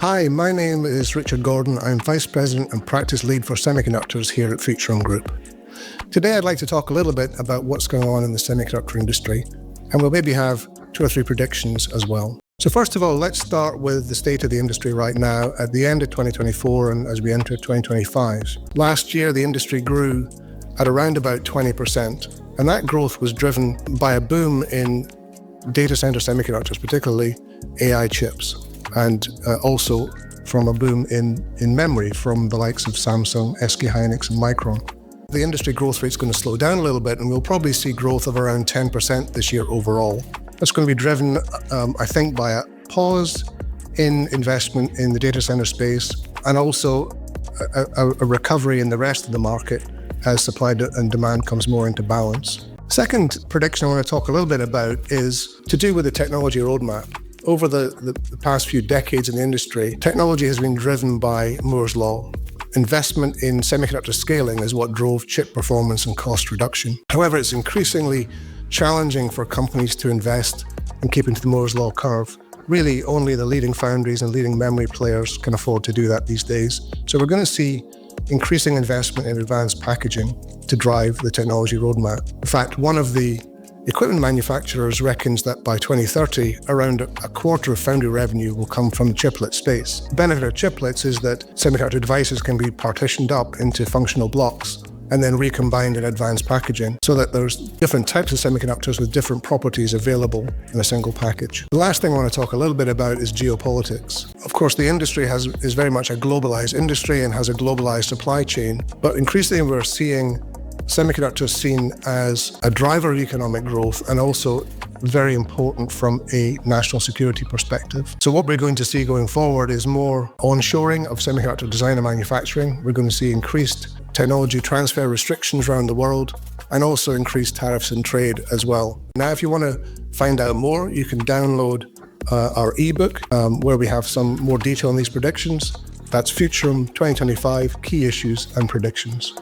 Hi, my name is Richard Gordon. I'm Vice President and Practice Lead for Semiconductors here at Futurum Group. Today I'd like to talk a little bit about what's going on in the semiconductor industry, and we'll maybe have 2 or 3 predictions as well. So first of all, let's start with the state of the industry right now at the end of 2024 and as we enter 2025. Last year, the industry grew at around about 20%, and that growth was driven by a boom in data center semiconductors, particularly AI chips, and also from a boom in memory from the likes of Samsung, SK Hynix, and Micron. The industry growth rate is going to slow down a little bit, and we'll probably see growth of around 10% this year overall. That's going to be driven, I think, by a pause in investment in the data center space, and also a recovery in the rest of the market as supply and demand comes more into balance. Second prediction I want to talk a little bit about is to do with the technology roadmap. Over the past few decades in the industry, technology has been driven by Moore's Law. Investment in semiconductor scaling is what drove chip performance and cost reduction. However, it's increasingly challenging for companies to invest and keep into the Moore's Law curve. Really, only the leading foundries and leading memory players can afford to do that these days. So we're going to see increasing investment in advanced packaging to drive the technology roadmap. In fact, one of the equipment manufacturers reckons that by 2030, around a quarter of foundry revenue will come from the chiplet space. The benefit of chiplets is that semiconductor devices can be partitioned up into functional blocks and then recombined in advanced packaging so that there's different types of semiconductors with different properties available in a single package. The last thing I want to talk a little bit about is geopolitics. Of course, the industry is very much a globalized industry and has a globalized supply chain, but increasingly we're seeing semiconductors seen as a driver of economic growth and also very important from a national security perspective. So what we're going to see going forward is more onshoring of semiconductor design and manufacturing. We're going to see increased technology transfer restrictions around the world and also increased tariffs and trade as well. Now, if you want to find out more, you can download our ebook where we have some more detail on these predictions. That's Futurum 2025 Key Issues and Predictions.